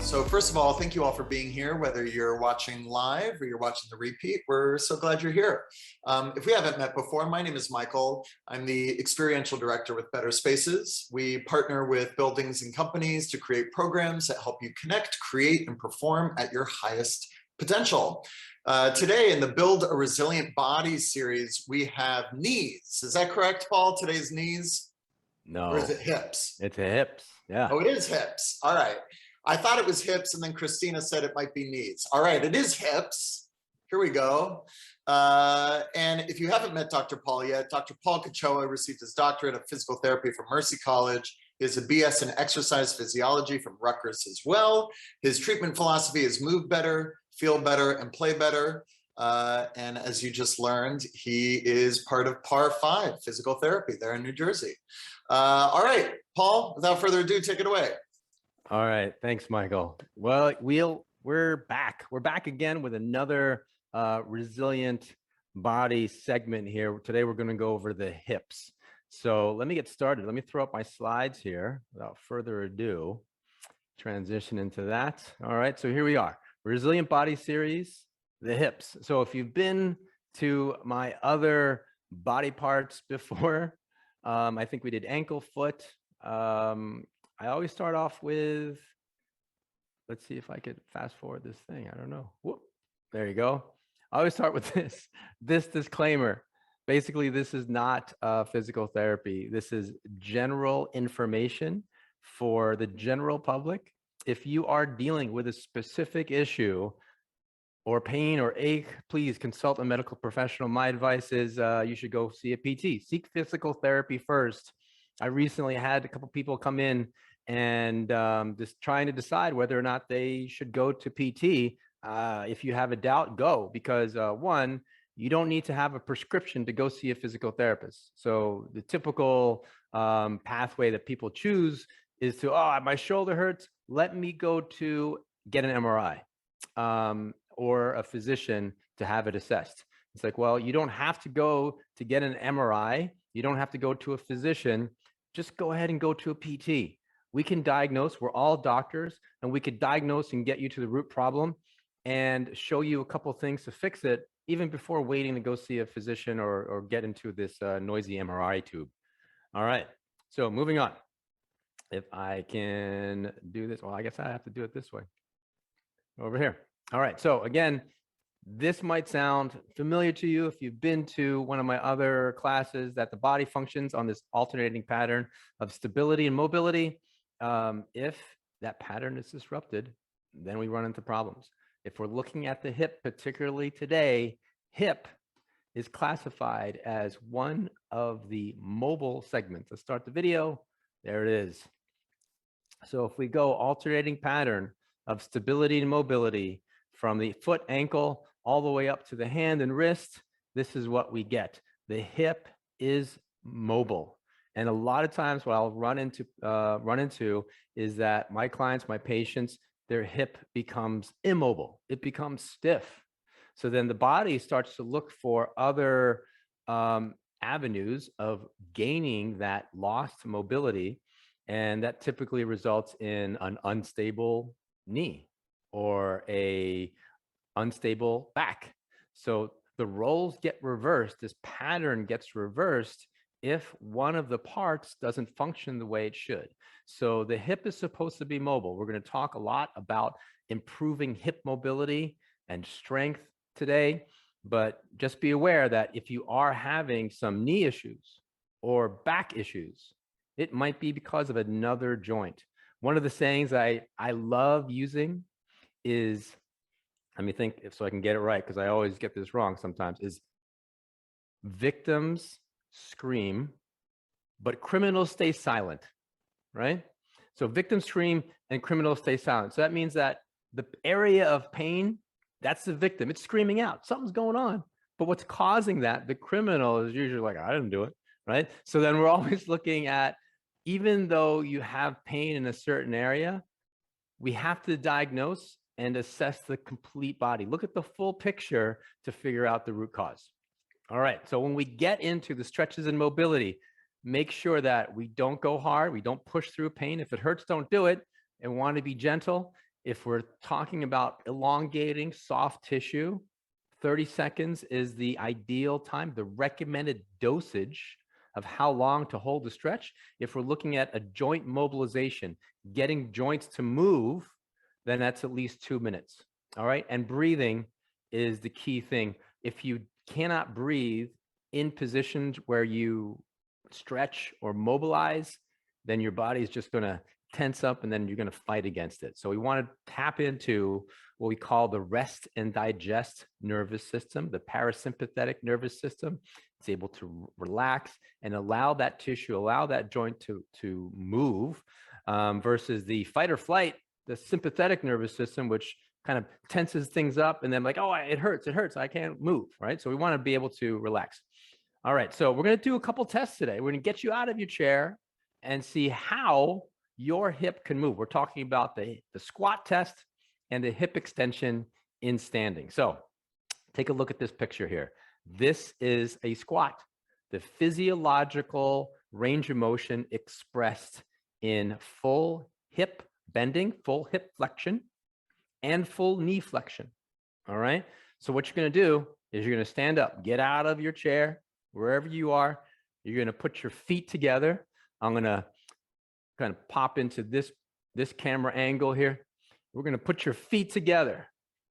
So first of all, thank you all for being here, whether you're watching live or you're watching the repeat. We're so glad you're here. If we haven't met before, my name is Michael. I'm the experiential director with Better Spaces. We partner with buildings and companies to create programs that help you connect, create, and perform at your highest potential. Today in the Build a Resilient Body series, we have knees. Is that correct, Paul? Today's knees? No. Or is it hips? It's hips. Yeah. Oh, it is hips. All right. I thought it was hips, and then Christina said it might be knees. All right, it is hips. Here we go. And if you haven't met Dr. Paul yet, Dr. Paul Kachowa received his doctorate of physical therapy from Mercy College. He has a BS in exercise physiology from Rutgers as well. His treatment philosophy is move better, feel better, and play better. And as you just learned, he is part of PAR 5 Physical Therapy there in New Jersey. All right, Paul, without further ado, take it away. All right. Thanks, Michael. Well, we're back. We're back again with another resilient body segment here. Today, we're going to go over the hips. So let me get started. Let me throw up my slides here without further ado. Transition into that. All right. So here we are. Resilient Body Series, the hips. So if you've been to my other body parts before, I think we did ankle, foot. I always start off with, let's see if I could fast forward this thing. I don't know. Whoop, there you go. I always start with this disclaimer. Basically, this is not physical therapy. This is general information for the general public. If you are dealing with a specific issue or pain or ache, please consult a medical professional. My advice is you should go see a PT. Seek physical therapy first. I recently had a couple people come in and just trying to decide whether or not they should go to PT. If you have a doubt, go, because one, you don't need to have a prescription to go see a physical therapist. So the typical pathway that people choose is to, oh, my shoulder hurts, let me go to get an MRI or a physician to have it assessed. It's like, well, you don't have to go to get an MRI. You don't have to go to a physician. Just go ahead and go to a PT. We can diagnose, we're all doctors, and we could diagnose and get you to the root problem and show you a couple of things to fix it, even before waiting to go see a physician or get into this noisy MRI tube. All right, so moving on. If I can do this, well, I guess I have to do it this way. Over here. All right, so again, this might sound familiar to you if you've been to one of my other classes, that the body functions on this alternating pattern of stability and mobility. If that pattern is disrupted, then we run into problems. If we're looking at the hip, particularly today, hip is classified as one of the mobile segments. Let's start the video. There it is. So if we go alternating pattern of stability and mobility from the foot, ankle, all the way up to the hand and wrist, this is what we get. The hip is mobile. And a lot of times what I'll run into is that my clients, my patients, their hip becomes immobile. It becomes stiff. So then the body starts to look for other avenues of gaining that lost mobility. And that typically results in an unstable knee or a unstable back. So the roles get reversed. This pattern gets reversed if one of the parts doesn't function the way it should. So the hip is supposed to be mobile. We're going to talk a lot about improving hip mobility and strength today, but just be aware that if you are having some knee issues or back issues, it might be because of another joint. One of the sayings I love using is, let me think so I can get it right, because I always get this wrong sometimes, is victims scream, but criminals stay silent, right? So victims scream and criminals stay silent. So that means that the area of pain, that's the victim. It's screaming out, something's going on. But what's causing that, the criminal is usually like, I didn't do it, right? So then we're always looking at, even though you have pain in a certain area, we have to diagnose and assess the complete body. Look at the full picture to figure out the root cause. All right, so when we get into the stretches and mobility, make sure that we don't go hard, we don't push through pain. If it hurts, don't do it, and want to be gentle. If we're talking about elongating soft tissue, 30 seconds is the ideal time, the recommended dosage of how long to hold the stretch. If we're looking at a joint mobilization, getting joints to move, then that's at least 2 minutes. All right. And breathing is the key thing. If you cannot breathe in positions where you stretch or mobilize, then your body is just going to tense up and then you're going to fight against it. So we want to tap into what we call the rest and digest nervous system, the parasympathetic nervous system. It's able to relax and allow that tissue, allow that joint to move, versus the fight or flight, the sympathetic nervous system, which kind of tenses things up and then like, oh, it hurts, I can't move, right? So we want to be able to relax. All right, so we're going to do a couple tests today. We're going to get you out of your chair and see how your hip can move. We're talking about the squat test and the hip extension in standing. So take a look at this picture here. This is a squat, the physiological range of motion expressed in full hip bending, full hip flexion, and full knee flexion. All right. So what you're going to do is you're going to stand up, get out of your chair, wherever you are. You're going to put your feet together. I'm going to kind of pop into this camera angle here. We're going to put your feet together,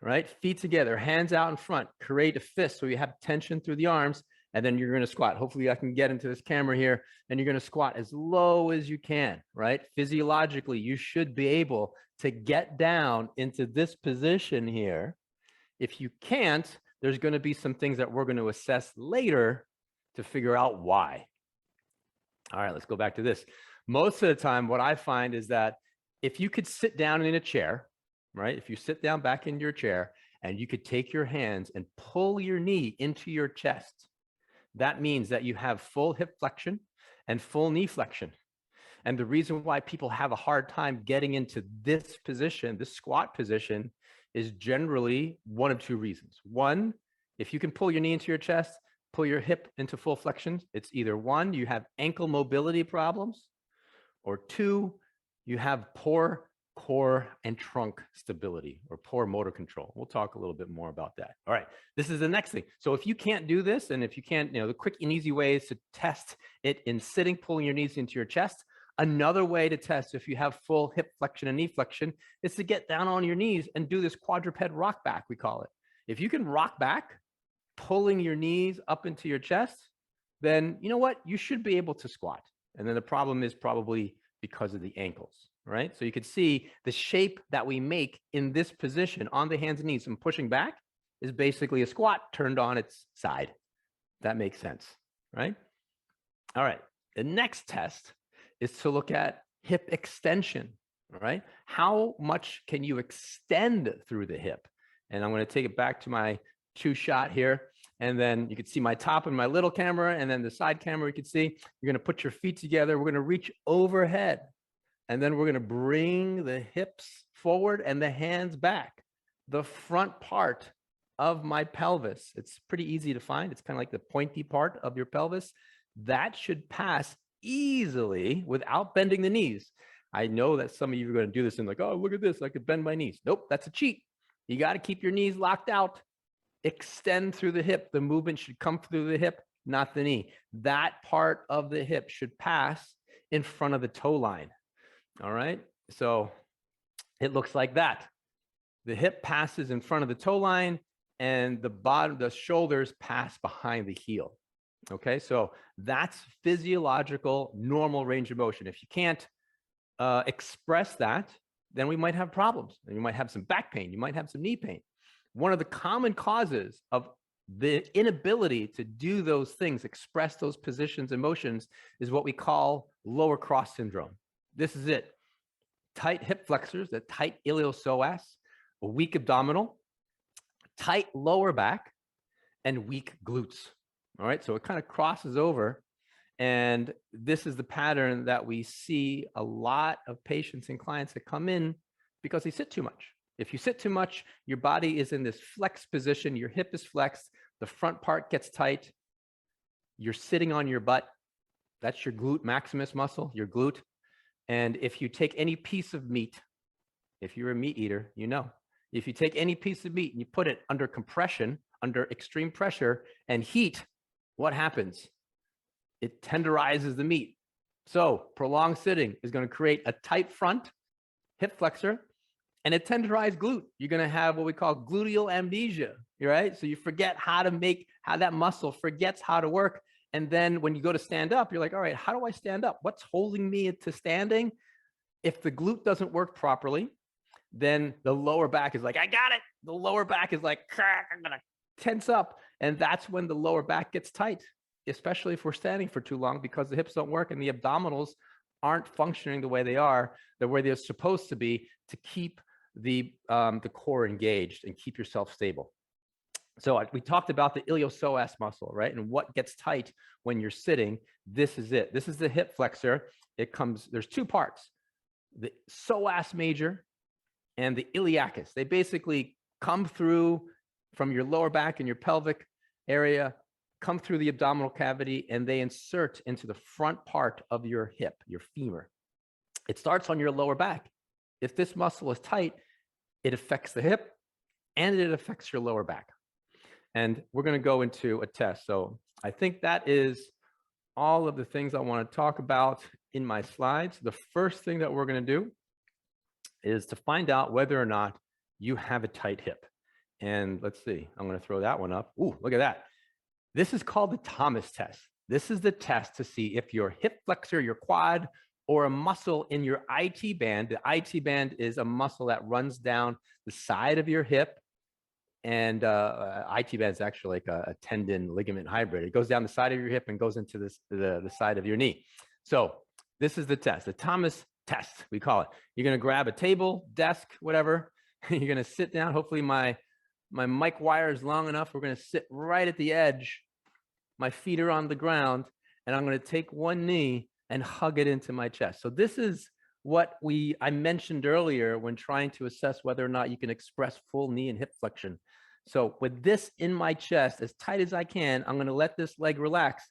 right? Feet together, hands out in front, create a fist so you have tension through the arms, and then you're going to squat. Hopefully I can get into this camera here, and you're going to squat as low as you can, right? Physiologically, you should be able to get down into this position here. If you can't, there's going to be some things that we're going to assess later to figure out why. All right, let's go back to this. Most of the time, what I find is that if you could sit down in a chair, right? If you sit down back in your chair and you could take your hands and pull your knee into your chest, that means that you have full hip flexion and full knee flexion. And the reason why people have a hard time getting into this position, this squat position, is generally one of two reasons. One, if you can pull your knee into your chest, pull your hip into full flexion, it's either one, you have ankle mobility problems, or two, you have poor core and trunk stability or poor motor control. We'll talk a little bit more about that. All right, this is the next thing. So if you can't do this, and if you can't, the quick and easy way is to test it in sitting, pulling your knees into your chest. Another way to test if you have full hip flexion and knee flexion is to get down on your knees and do this quadruped rock back, we call it. If you can rock back, pulling your knees up into your chest, then you know what? You should be able to squat. And then the problem is probably because of the ankles, right? So you can see the shape that we make in this position on the hands and knees and pushing back is basically a squat turned on its side. That makes sense, right? All right. The next test is to look at hip extension, all right? How much can you extend through the hip? And I'm going to take it back to my 2-shot here. And then you can see my top and my little camera, and then the side camera you can see. You're going to put your feet together. We're going to reach overhead, and then we're going to bring the hips forward and the hands back. The front part of my pelvis, it's pretty easy to find. It's kind of like the pointy part of your pelvis. That should pass easily without bending the knees. I know that some of you are going to do this and like, oh, look at this, I could bend my knees. Nope, that's a cheat. You got to keep your knees locked out. Extend through the hip. The movement should come through the hip, not the knee. That part of the hip should pass in front of the toe line. All right. So it looks like that. The hip passes in front of the toe line and the shoulders pass behind the heel. Okay. So that's physiological, normal range of motion. If you can't express that, then we might have problems. And you might have some back pain. You might have some knee pain. One of the common causes of the inability to do those things, express those positions and motions, is what we call lower cross syndrome. This is it. Tight hip flexors, the tight iliopsoas, a weak abdominal, tight lower back, and weak glutes. All right, so it kind of crosses over. And this is the pattern that we see a lot of patients and clients that come in because they sit too much. If you sit too much, your body is in this flex position, your hip is flexed, the front part gets tight, you're sitting on your butt. That's your glute maximus muscle, your glute. And if you take any piece of meat If you're a meat eater, you know. If you take any piece of meat and you put it under compression, under extreme pressure and heat, what happens? It tenderizes the meat. So prolonged sitting is going to create a tight front, hip flexor, and a tenderized glute. You're going to have what we call gluteal amnesia, right? So you forget how that muscle forgets how to work. And then when you go to stand up, you're like, all right, how do I stand up? What's holding me to standing? If the glute doesn't work properly, then the lower back is like, I got it. The lower back is like, I'm going to tense up. And that's when the lower back gets tight, especially if we're standing for too long, because the hips don't work and the abdominals aren't functioning the way they are, the way they're supposed to be, to keep the core engaged and keep yourself stable. So we talked about the iliopsoas muscle, right? And what gets tight when you're sitting. This is it. This is the hip flexor. There's two parts, the psoas major and the iliacus. They basically come through from your lower back and your pelvic area, come through the abdominal cavity, and they insert into the front part of your hip, your femur. It starts on your lower back. If this muscle is tight, it affects the hip and it affects your lower back. And we're going to go into a test. So I think that is all of the things I want to talk about in my slides. The first thing that we're going to do is to find out whether or not you have a tight hip. And let's see, I'm going to throw that one up. Ooh, look at that. This is called the Thomas test. This is the test to see if your hip flexor, your quad, or a muscle in your IT band. The IT band is a muscle that runs down the side of your hip. And IT band is actually like a tendon ligament hybrid. It goes down the side of your hip and goes into the side of your knee. So this is the test, the Thomas test, we call it. You're going to grab a table, desk, whatever. You're going to sit down. Hopefully my mic wire is long enough. We're going to sit right at the edge. My feet are on the ground, and I'm going to take one knee and hug it into my chest. So this is what I mentioned earlier when trying to assess whether or not you can express full knee and hip flexion. So with this in my chest, as tight as I can, I'm going to let this leg relax.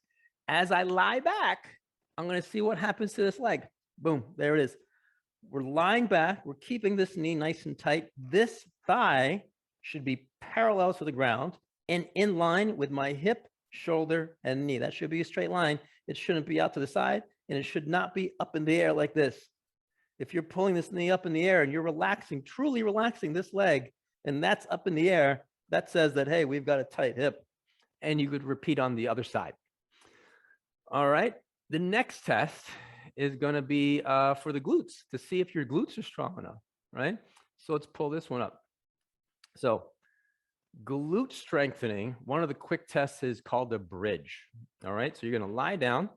As I lie back, I'm going to see what happens to this leg. Boom, there it is. We're lying back. We're keeping this knee nice and tight. This thigh should be parallel to the ground and in line with my hip, shoulder, and knee. That should be a straight line. It shouldn't be out to the side, and it should not be up in the air like this. If you're pulling this knee up in the air and you're relaxing, truly relaxing this leg, and that's up in the air, that says that, hey, we've got a tight hip. And you could repeat on the other side. All right. The next test is going to be for the glutes, to see if your glutes are strong enough, right? So let's pull this one up. So glute strengthening, one of the quick tests is called the bridge. All right. So you're going to lie down.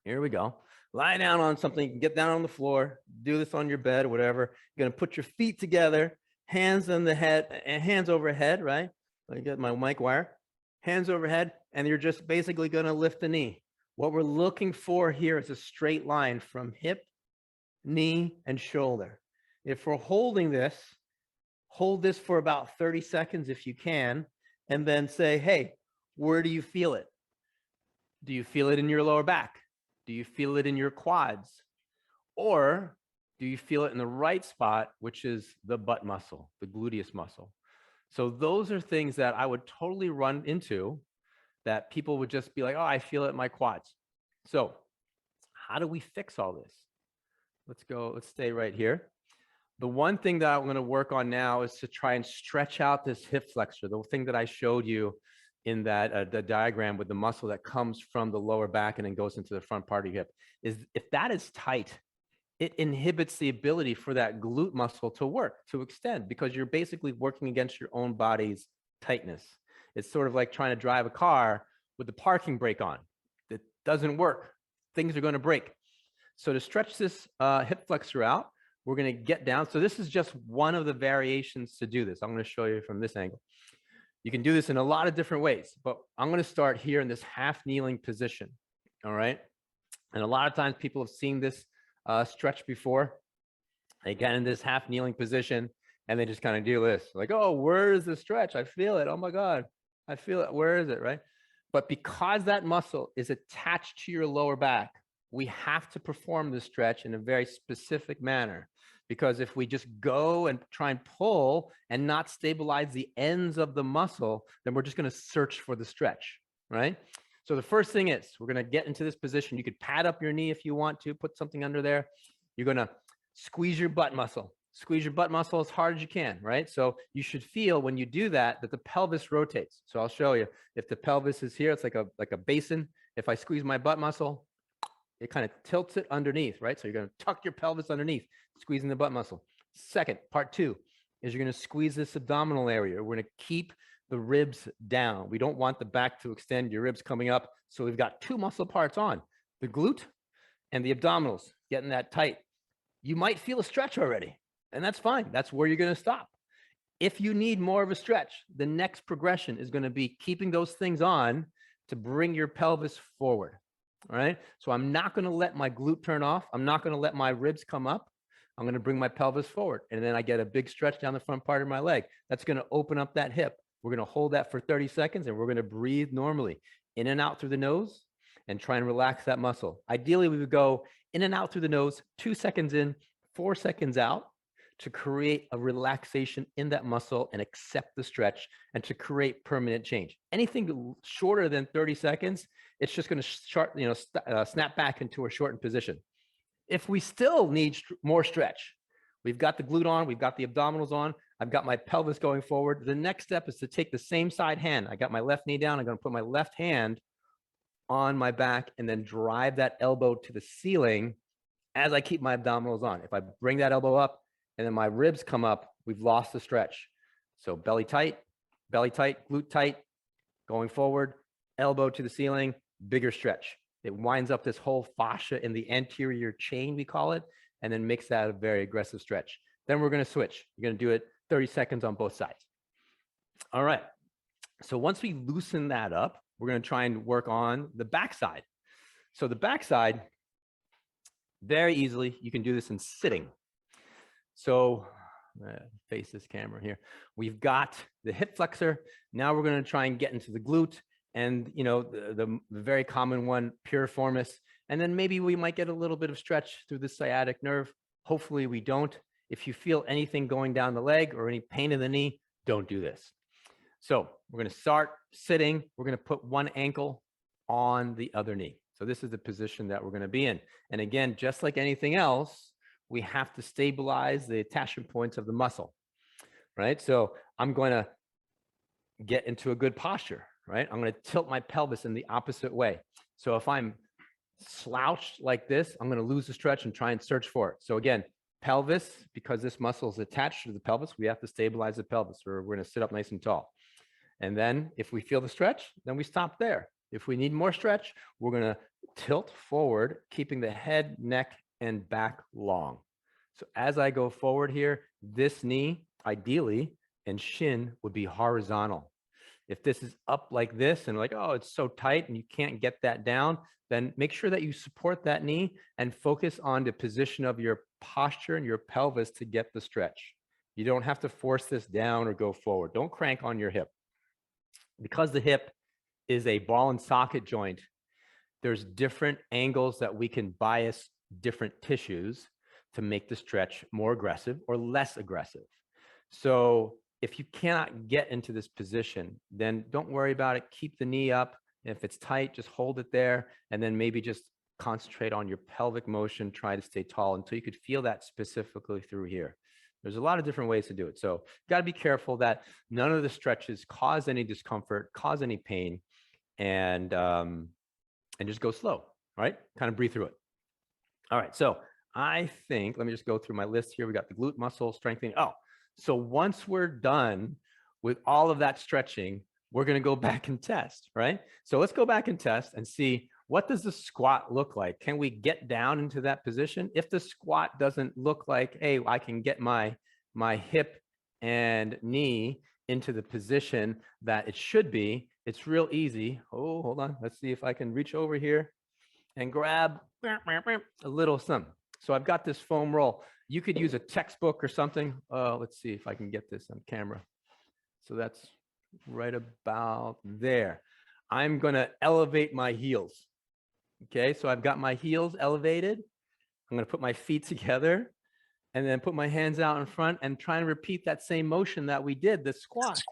Here we go. Lie down on something. You can get down on the floor, do this on your bed or whatever. You're going to put your feet together, hands on the head, and hands overhead, right? Let me get my mic wire. Hands overhead, and you're just basically going to lift the knee. What we're looking for here is a straight line from hip, knee, and shoulder. If we're holding this, hold this for about 30 seconds if you can, and then say, hey, where do you feel it? Do you feel it in your lower back? Do you feel it in your quads? Or do you feel it in the right spot, which is the butt muscle, the gluteus muscle? So those are things that I would totally run into that people would just be like, oh, I feel it in my quads. So how do we fix all this? Let's stay right here. The one thing that I'm going to work on now is to try and stretch out this hip flexor, the thing that I showed you in that the diagram with the muscle that comes from the lower back and then goes into the front part of your hip. Is if that is tight, it inhibits the ability for that glute muscle to work, to extend, because you're basically working against your own body's tightness. It's sort of like trying to drive a car with the parking brake on. It doesn't work. Things are going to break. So to stretch this hip flexor out, we're going to get down. So this is just one of the variations to do this. I'm going to show you from this angle. You can do this in a lot of different ways, but I'm going to start here in this half kneeling position. All right. And a lot of times people have seen this stretch before. They get in this half kneeling position and they just kind of do this like, oh, where is the stretch? I feel it. Oh my God, I feel it. Where is it? Right. But because that muscle is attached to your lower back, we have to perform the stretch in a very specific manner, because if we just go and try and pull and not stabilize the ends of the muscle, then we're just going to search for the stretch, right? So the first thing is we're going to get into this position. You could pad up your knee if you want to, put something under there. You're going to squeeze your butt muscle. Squeeze your butt muscle as hard as you can, right? So you should feel when you do that, that the pelvis rotates. So I'll show you. If the pelvis is here, it's like a basin. If I squeeze my butt muscle, it kind of tilts it underneath, right? So you're going to tuck your pelvis underneath, squeezing the butt muscle. Second, part two, is you're going to squeeze this abdominal area. We're going to keep the ribs down. We don't want the back to extend, your ribs coming up. So we've got two muscle parts on, the glute and the abdominals, getting that tight. You might feel a stretch already, and that's fine. That's where you're going to stop. If you need more of a stretch, the next progression is going to be keeping those things on to bring your pelvis forward. All right. So I'm not going to let my glute turn off. I'm not going to let my ribs come up. I'm going to bring my pelvis forward. And then I get a big stretch down the front part of my leg. That's going to open up that hip. We're going to hold that for 30 seconds and we're going to breathe normally in and out through the nose and try and relax that muscle. Ideally, we would go in and out through the nose, 2 seconds in, 4 seconds out, to create a relaxation in that muscle and accept the stretch and to create permanent change. Anything shorter than 30 seconds, it's just going to snap back into a shortened position. If we still need more stretch, we've got the glute on, we've got the abdominals on, I've got my pelvis going forward. The next step is to take the same side hand. I got my left knee down. I'm going to put my left hand on my back and then drive that elbow to the ceiling as I keep my abdominals on. If I bring that elbow up, and then my ribs come up, we've lost the stretch. So belly tight, glute tight, going forward, elbow to the ceiling, bigger stretch. It winds up this whole fascia in the anterior chain, we call it, and then makes that a very aggressive stretch. Then we're going to switch. You're going to do it 30 seconds on both sides. All right. So once we loosen that up, we're going to try and work on the backside. So the backside, very easily, you can do this in sitting. So face this camera here. We've got the hip flexor. Now we're going to try and get into the glute and, you know, the very common one, piriformis. And then maybe we might get a little bit of stretch through the sciatic nerve. Hopefully we don't. If you feel anything going down the leg or any pain in the knee, don't do this. So we're going to start sitting. We're going to put one ankle on the other knee. So this is the position that we're going to be in. And again, just like anything else, we have to stabilize the attachment points of the muscle, right? So I'm going to get into a good posture, right? I'm going to tilt my pelvis in the opposite way. So if I'm slouched like this, I'm going to lose the stretch and try and search for it. So again, pelvis, because this muscle is attached to the pelvis, we have to stabilize the pelvis, or we're going to sit up nice and tall. And then if we feel the stretch, then we stop there. If we need more stretch, we're going to tilt forward, keeping the head, neck, and back long. So as I go forward here, this knee, ideally, and shin would be horizontal. If this is up like this and like, oh, it's so tight and you can't get that down, then make sure that you support that knee and focus on the position of your posture and your pelvis to get the stretch. You don't have to force this down or go forward. Don't crank on your hip. Because the hip is a ball and socket joint, there's different angles that we can bias different tissues to make the stretch more aggressive or less aggressive. So if you cannot get into this position, then don't worry about it. Keep the knee up. If it's tight, just hold it there. And then maybe just concentrate on your pelvic motion. Try to stay tall until you could feel that specifically through here. There's a lot of different ways to do it. So you got to be careful that none of the stretches cause any discomfort, cause any pain, and just go slow, right? Kind of breathe through it. All right. So I think, let me just go through my list here. We got the glute muscle strengthening. Oh, so once we're done with all of that stretching, we're going to go back and test, right? So let's go back and test and see, what does the squat look like? Can we get down into that position? If the squat doesn't look like, hey, I can get my hip and knee into the position that it should be, it's real easy. Oh, hold on. Let's see if I can reach over here and grab a little something. So I've got this foam roll. You could use a textbook or something. Let's see if I can get this on camera. So that's right about there. I'm going to elevate my heels. Okay, so I've got my heels elevated. I'm going to put my feet together. and then put my hands out in front and try and repeat that same motion that we did, the squat.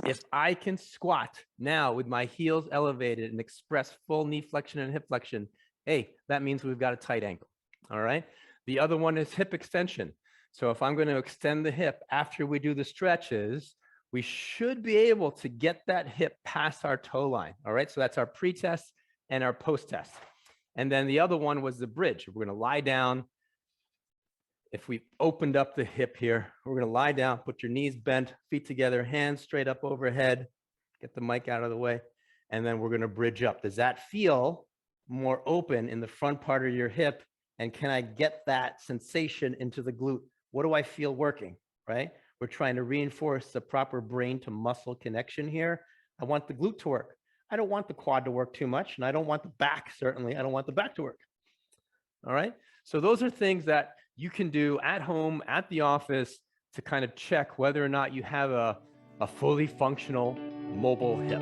If I can squat now with my heels elevated and express full knee flexion and hip flexion, hey, that means we've got a tight ankle. All right. The other one is hip extension. So if I'm going to extend the hip after we do the stretches, we should be able to get that hip past our toe line. All right. So that's our pre-test and our post-test. And then the other one was the bridge. We're going to lie down. If we opened up the hip here, we're going to lie down, put your knees bent, feet together, hands straight up overhead, get the mic out of the way, and then we're going to bridge up. Does that feel more open in the front part of your hip? And can I get that sensation into the glute? What do I feel working, right? We're trying to reinforce the proper brain to muscle connection here. I want the glute to work. I don't want the quad to work too much, and I don't want the back, certainly. I don't want the back to work. All right. So those are things that you can do at home, at the office, to kind of check whether or not you have a fully functional mobile hip.